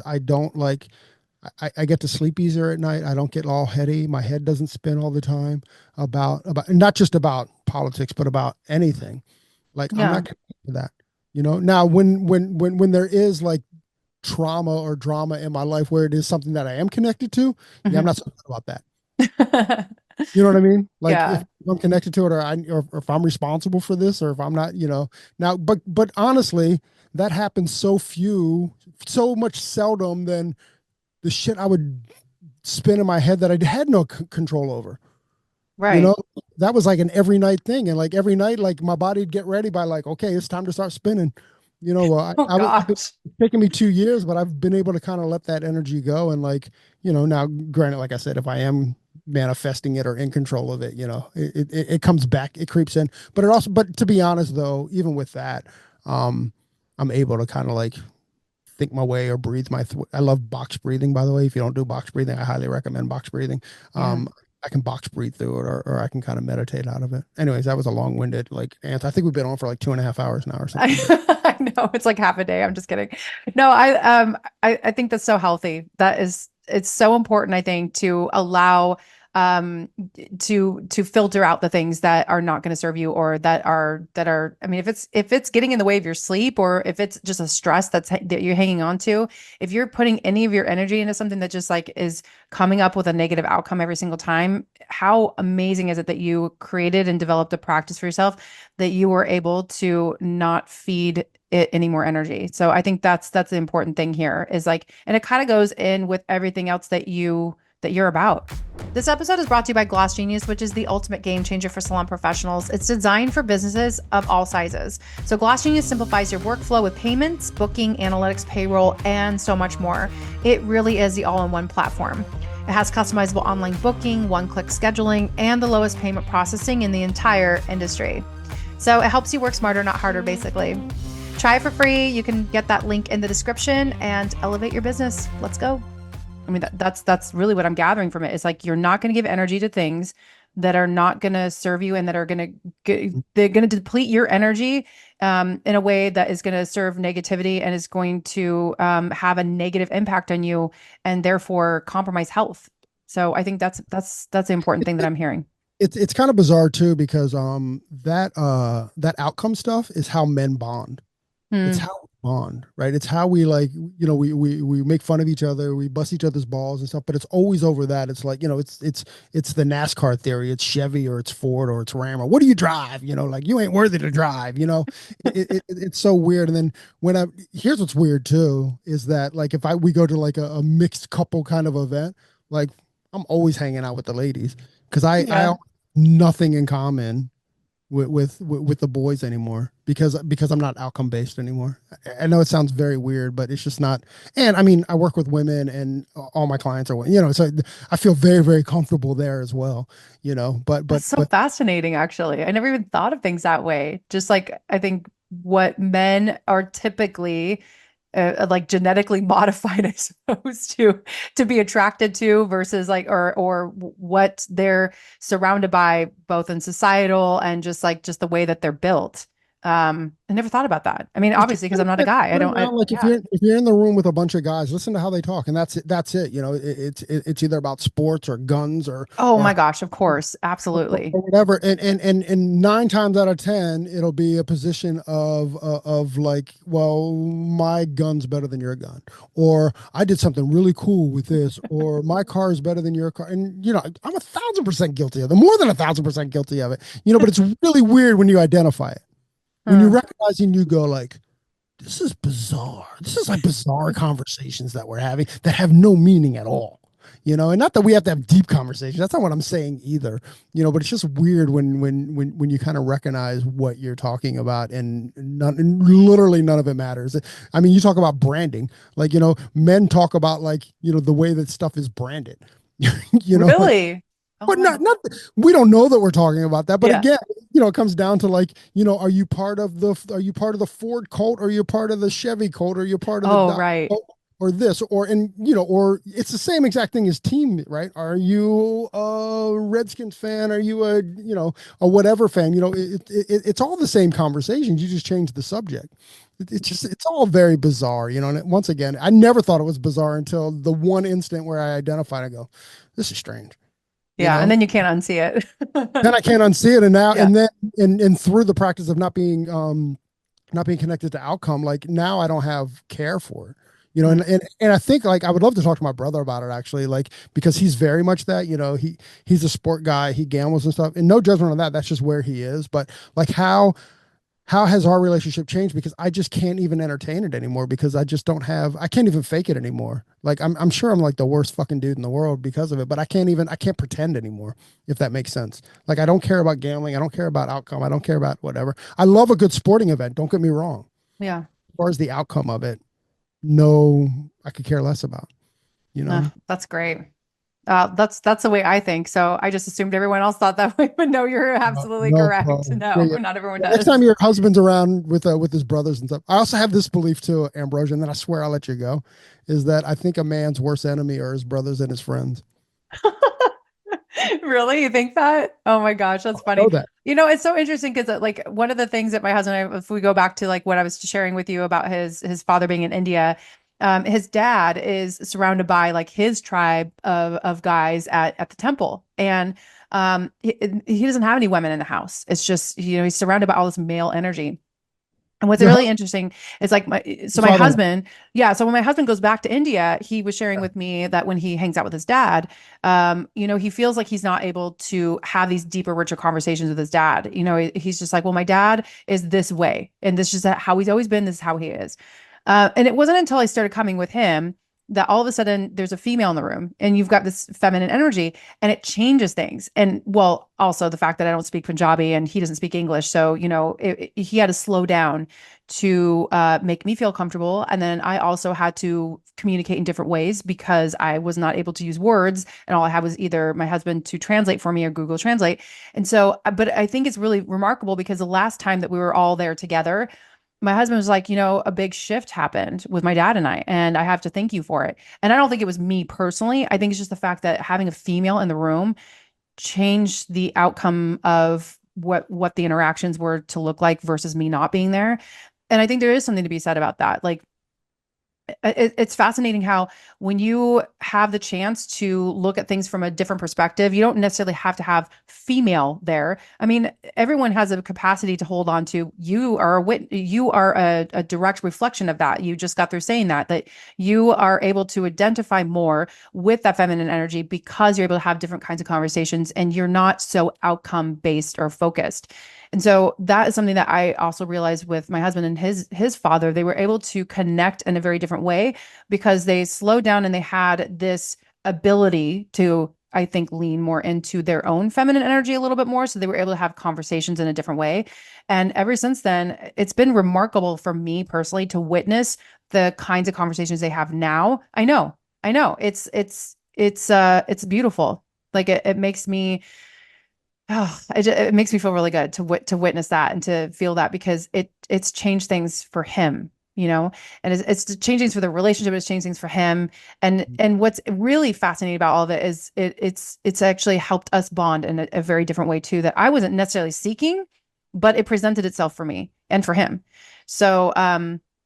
I get to sleep easier at night. I don't get all heady. My head doesn't spin all the time about not just about politics, but about anything. Like I'm Yeah. not connected to that. Now when there is like trauma or drama in my life where it is something that I am connected to, yeah, I'm Mhm. not so good about that. You know what I mean? Like if Yeah. I'm connected to it, or if I'm responsible for this, or if I'm not, now, but honestly, that happens so much seldom than the shit I would spin in my head that I had no control over. You Right. know, that was like an every night thing, and like every night, like my body'd get ready by like, okay, it's time to start spinning. Oh I've been gosh. it's taken me 2 years, but I've been able to kind of let that energy go, and like, now granted, like I said, if I am manifesting it or in control of it, it comes back, it creeps in. But to be honest, though, even with that, um, I'm able to kind of like think my way or breathe I love box breathing, by the way. If you don't do box breathing, I highly recommend box breathing. Yeah. I can box breathe through it, or I can kind of meditate out of it. Anyways, that was a long-winded like answer. I think we've been on for like 2.5 hours now or something, but I know it's like half a day. I'm just kidding. No, I think that's so healthy. It's so important, I think, to allow to filter out the things that are not going to serve you or that are I mean, if it's getting in the way of your sleep or if it's just a stress that you're hanging on to, if you're putting any of your energy into something that just like is coming up with a negative outcome every single time, how amazing is it that you created and developed a practice for yourself that you were able to not feed it any more energy. So I think that's the important thing here is like, and it kind of goes in with everything else that you're about. This episode is brought to you by Gloss Genius, which is the ultimate game changer for salon professionals. It's designed for businesses of all sizes. So Gloss Genius simplifies your workflow with payments, booking, analytics, payroll, and so much more. It really is the all-in-one platform. It has customizable online booking, one-click scheduling, and the lowest payment processing in the entire industry. So it helps you work smarter, not harder, basically. Try it for free. You can get that link in the description and elevate your business. Let's go. I mean, that's really what I'm gathering from it. It's like you're not going to give energy to things that are not going to serve you and that are going to they're going to deplete your energy in a way that is going to serve negativity and is going to have a negative impact on you and therefore compromise health. So I think that's the important thing that I'm hearing. it's kind of bizarre too because that outcome stuff is how men bond. It's Hmm. how we bond, right? It's how we like, we make fun of each other, we bust each other's balls and stuff, but it's always over that. It's like, it's the NASCAR theory. It's Chevy or it's Ford or it's Ram or what do you drive? Like you ain't worthy to drive, it's so weird. And then here's what's weird too, is that like if we go to like a mixed couple kind of event, like I'm always hanging out with the ladies because I Yeah. have nothing in common with the boys anymore because I'm not outcome based anymore. I know it sounds very weird, but it's just not. And I mean, I work with women, and all my clients are, so I feel very very comfortable there as well. But That's so fascinating, actually. I never even thought of things that way. Just like I think what men are typically like genetically modified, I suppose, to be attracted to versus like or what they're surrounded by, both in societal and just the way that they're built. I never thought about that. I mean, Just obviously, because I'm not a guy. I don't. I like yeah. if you're in the room with a bunch of guys, listen to how they talk, and that's it. That's it. It's either about sports or guns Oh or my gosh, of course, absolutely. or whatever. And 9 times out of 10, it'll be a position of like, well, my gun's better than your gun, or I did something really cool with this, or my car is better than your car. And I'm 1,000% guilty of it, more than 1,000% guilty of it. But it's really weird when you identify it, when you Huh. recognize and you go like, this is bizarre. This is like bizarre conversations that we're having that have no meaning at all. And not that we have to have deep conversations. That's not what I'm saying either. But it's just weird when you kind of recognize what you're talking about and literally none of it matters. I mean, you talk about branding, like, men talk about like, the way that stuff is branded. Like, Really? Oh but wow. not we don't know that we're talking about that. But Yeah. again, it comes down to like, are you part of the Ford cult, or are you part of the Chevy cult, or are you part of the Oh Dodge right. cult, or this, or and or it's the same exact thing as team, right? Are you a Redskins fan? Are you a whatever fan? It's all the same conversations. You just change the subject. It's all very bizarre, And once again, I never thought it was bizarre until the one instant where I identified. I go, this is strange, you Yeah. And know. then you can't unsee Then it. I can't unsee it, and now Yeah. and then and through the practice of not being connected to outcome, like now I don't have care for it. And, Mm. and I think like I would love to talk to my brother about it actually, like because he's very much that, he's a sport guy, he gambles and stuff. And no judgment on that. That's just where he is. But like how has our relationship changed? Because I just can't even entertain it anymore because I can't even fake it anymore. Like I'm sure I'm like the worst fucking dude in the world because of it, but I can't pretend anymore, if that makes sense. Like I don't care about gambling. I don't care about outcome. I don't care about whatever. I love a good sporting event. Don't get me wrong. Yeah. As far as the outcome of it, no, I could care less about, you know? That's great. That's the way I think. So I just assumed everyone else thought that way, but no, you're No, absolutely no, correct. bro. Yeah, No, yeah. not everyone Yeah, next does. time your husband's around with his brothers and stuff, I also have this belief too, Ambrosia, and then I swear I'll let you go, is that I think a man's worst enemy are his brothers and his friends. Really? You think that? Oh my gosh, I that's funny. know that. It's so interesting because like one of the things that my husband and I, if we go back to like what I was sharing with you about his father being in India, his dad is surrounded by like his tribe of guys at the temple. And he doesn't have any women in the house. It's just, he's surrounded by all this male energy. And what's Your really interesting is like my father-in-law. husband, yeah. So when my husband goes back to India, he was sharing with me that when he hangs out with his dad, he feels like he's not able to have these deeper, richer conversations with his dad. He's just like, well, my dad is this way, and this is just how he's always been. This is how he is. And it wasn't until I started coming with him that all of a sudden there's a female in the room, and you've got this feminine energy, and it changes things. And well, also the fact that I don't speak Punjabi and he doesn't speak English, so he had to slow down to make me feel comfortable. And then I also had to communicate in different ways because I was not able to use words, and all I had was either my husband to translate for me or Google Translate. And so, but I think it's really remarkable because the last time that we were all there together, my husband was like, a big shift happened with my dad and I have to thank you for it. And I don't think it was me personally. I think it's just the fact that having a female in the room changed the outcome of what the interactions were to look like versus me not being there. And I think there is something to be said about that. Like it's fascinating how when you have the chance to look at things from a different perspective, you don't necessarily have to have female there. I mean, everyone has a capacity to hold on to. You are a direct reflection of that. You just got through saying that you are able to identify more with that feminine energy because you're able to have different kinds of conversations and you're not so outcome based or focused. And so that is something that I also realized with my husband and his father. They were able to connect in a very different way because they slowed down and they had this ability to, I think, lean more into their own feminine energy a little bit more. So they were able to have conversations in a different way. And ever since then, it's been remarkable for me personally to witness the kinds of conversations they have now. I know. It's beautiful. Like it makes me it makes me feel really good to witness that and to feel that because it's changed things for him, and it's changed things for the relationship. It's changed things for him, and what's really fascinating about all of it is it's actually helped us bond in a very different way too that I wasn't necessarily seeking, but it presented itself for me and for him. So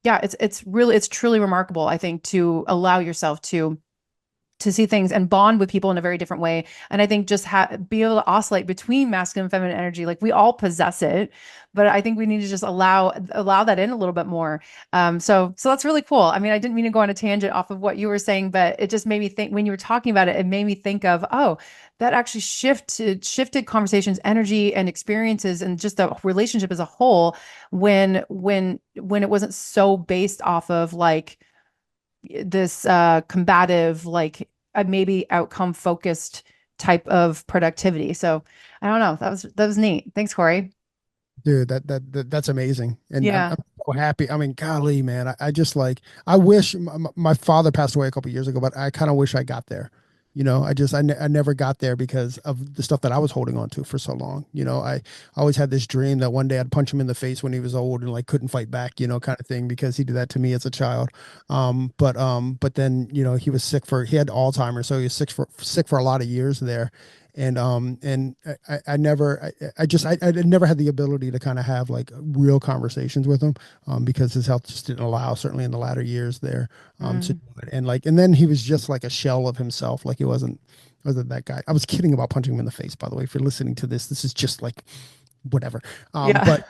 yeah, it's truly remarkable, I think, to allow yourself to see things and bond with people in a very different way. And I think just be able to oscillate between masculine and feminine energy. Like we all possess it, but I think we need to just allow that in a little bit more. So that's really cool. I mean, I didn't mean to go on a tangent off of what you were saying, but it just made me think when you were talking about it, it made me think of, oh, that actually shifted conversations, energy and experiences and just the relationship as a whole when it wasn't so based off of like this combative, like maybe outcome focused type of productivity. So I don't know. That was neat. Thanks, Corey. Dude, that's amazing. And I'm, Yeah. I'm so happy. I mean, golly, man, I just like, I wish my father passed away a couple years ago, but I kind of wish I got there, I never got there because of the stuff that I was holding on to for so long. I always had this dream that one day I'd punch him in the face when he was old and like couldn't fight back, kind of thing, because he did that to me as a child. But then, he was he had Alzheimer's, so he was sick for a lot of years there. And I never, I never had the ability to kind of have like real conversations with him, because his health just didn't allow, certainly in the latter years there, to Mm. do it. And then he was just like a shell of himself. Like he wasn't that guy. I was kidding about punching him in the face, by the way. If you're listening to this is just like whatever. Um, Yeah. but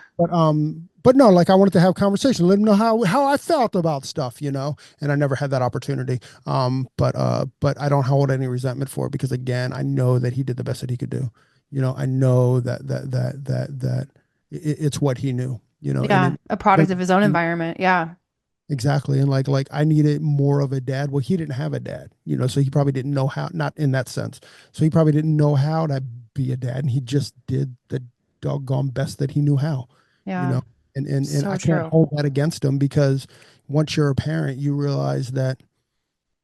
but no, like I wanted to have conversation, let him know how I felt about stuff. And I never had that opportunity. But I don't hold any resentment for it, because again, I know that he did the best that he could do. I know that it's what he knew. And Yeah. it A product of his own environment. Yeah. exactly. And like I needed more of a dad. Well, he didn't have a dad, so he probably didn't know how, not in that sense. So he probably didn't know how to be a dad, and he just did the doggone best that he knew how, you Yeah. know. And So I can't true. hold that against him, because once you're a parent, you realize that,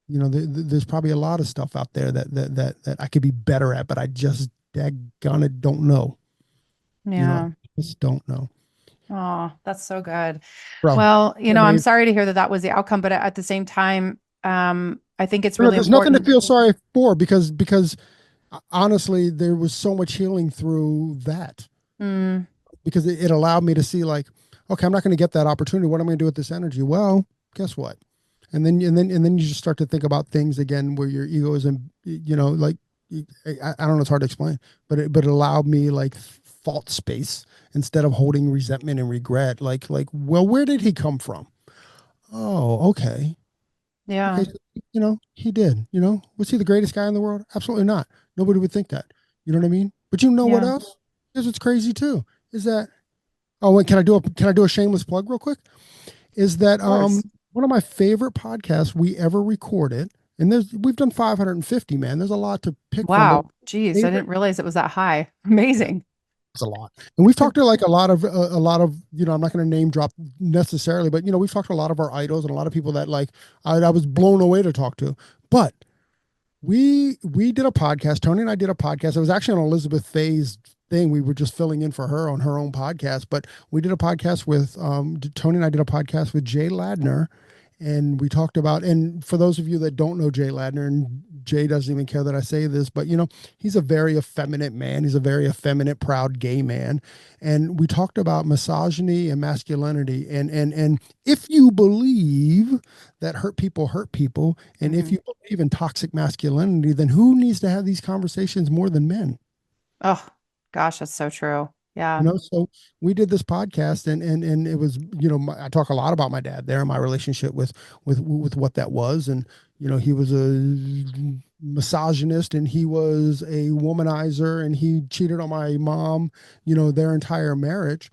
there's probably a lot of stuff out there that I could be better at, but I just daggone it don't know. I Yeah. just don't know. Oh, that's so good. Bro, Well, I I'm mean, sorry to hear that that was the outcome, but at the same time, I think it's really there's nothing to important. feel sorry for, because honestly, there was so much healing through that, Mm, because it allowed me to see, like, okay, I'm not going to get that opportunity. What am I going to do with this energy? Well, guess what? And then you just start to think about things again, where your ego is in, like, I don't know, it's hard to explain, but it allowed me like thought space, instead of holding resentment and regret. Like, well, where did he come from? Oh, okay. yeah. Okay, so, he did. Was he the greatest guy in the world? Absolutely not. Nobody would think that. You know what I mean? But you know what Yeah. else? Here's what's crazy too. Is that, oh, wait, can I do a shameless plug real quick? Is that Of course. one of my favorite podcasts we ever recorded, and we've done 550, man. There's a lot to pick from, but Wow. Geez, I favorite, didn't realize it was that high. Amazing. it's a lot. And we've talked to like a lot of, I'm not going to name drop necessarily, but we've talked to a lot of our idols and a lot of people that, like, I was blown away to talk to. But we did a podcast. Tony and I did a podcast. It was actually on Elizabeth Faye's thing. We were just filling in for her on her own podcast. But we did a podcast with Tony and I did a podcast with Jay Ladner, and we talked about. And for those of you that don't know Jay Ladner, and Jay doesn't even care that I say this, but he's a very effeminate man. He's a very effeminate, proud gay man, and we talked about misogyny and masculinity. And if you believe that hurt people, and if Hmm. you believe in toxic masculinity, then who needs to have these conversations more than men? Oh, gosh, that's so true. Yeah. So we did this podcast, and it was, I talk a lot about my dad there, and my relationship with what that was. And he was a misogynist, and he was a womanizer, and he cheated on my mom, their entire marriage,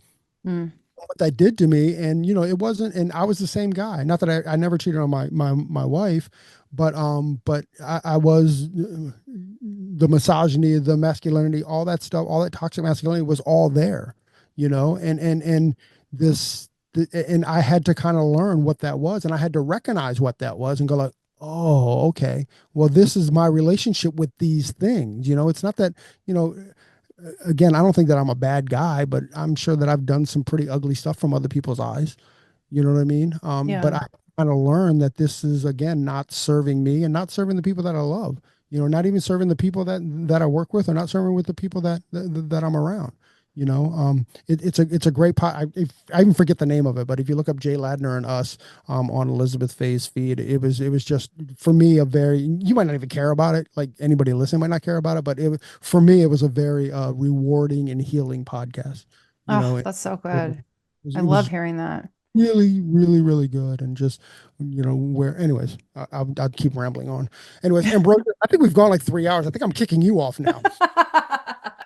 Mm, what that did to me. And it wasn't, and I was the same guy. Not that I never cheated on my wife, but I was, the misogyny, the masculinity, all that stuff, all that toxic masculinity was all there. And and I had to kind of learn what that was, and I had to recognize what that was, and go like, oh, okay, well, this is my relationship with these things. It's not that, you know again, I don't think that I'm a bad guy, but I'm sure that I've done some pretty ugly stuff from other people's eyes. You know what I mean? But yeah. I kind of learned that this is, again, not serving me and not serving the people that I love. Not even serving the people that I work with, or not serving with the people that I'm around. It's a great pot. I even forget the name of it, but if you look up Jay Ladner and Us, on Elizabeth Faye's feed, it was just, for me, a very, you might not even care about it. Like, anybody listening might not care about it, but for me, it was a very rewarding and healing podcast. You Oh, know, it, that's so it good. was I it love was hearing that. really, really, really good. And just, anyways, I'll keep rambling on. Anyways, and bro, I think we've gone like 3 hours. I think I'm kicking you off now.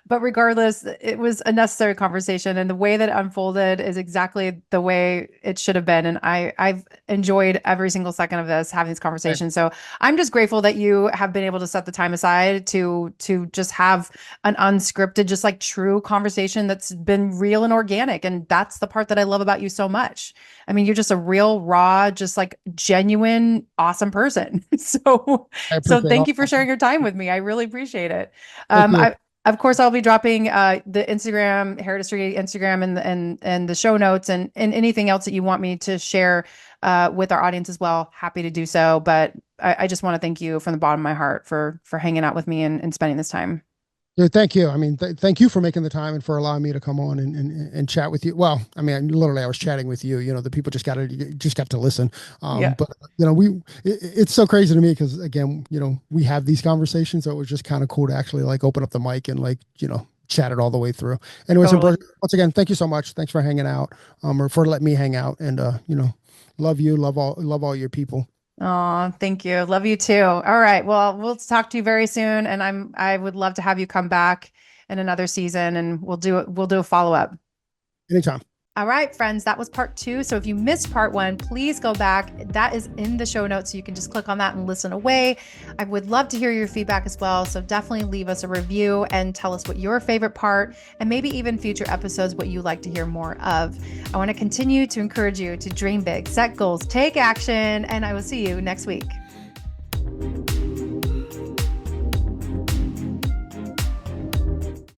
But regardless, it was a necessary conversation, and the way that it unfolded is exactly the way it should have been. And I've enjoyed every single second of this, having this Right. conversation. So I'm just grateful that you have been able to set the time aside to just have an unscripted, just like true conversation that's been real and organic. And that's the part that I love about you so much. I mean, you're just a real, raw, just like genuine, awesome person. I So appreciate thank all. you for sharing your time with me. I really appreciate it. Thank you. I, of course, I'll be dropping the Instagram, Heritage Instagram, and the show notes, and anything else that you want me to share with our audience as well. Happy to do so. But I just want to thank you from the bottom of my heart for hanging out with me and spending this time. Yeah, thank you. I mean, thank you for making the time and for allowing me to come on and chat with you. Well, I mean, literally, I was chatting with you. You know, the people just got to listen. Yeah, But you know, it's so crazy to me because again, you know, we have these conversations, so it was just kind of cool to actually like open up the mic and like chat it all the way through. Anyways, totally. once again, thank you so much. Thanks for hanging out, or for letting me hang out, and love you, love all your people. Oh, thank you. Love you too. All right. Well, we'll talk to you very soon, and I would love to have you come back in another season, and we'll do a follow up. Anytime. All right, friends, that was part two. So if you missed part one, please go back. That is in the show notes. So you can just click on that and listen away. I would love to hear your feedback as well. So definitely leave us a review and tell us what your favorite part, and maybe even future episodes, what you'd like to hear more of. I want to continue to encourage you to dream big, set goals, take action, and I will see you next week.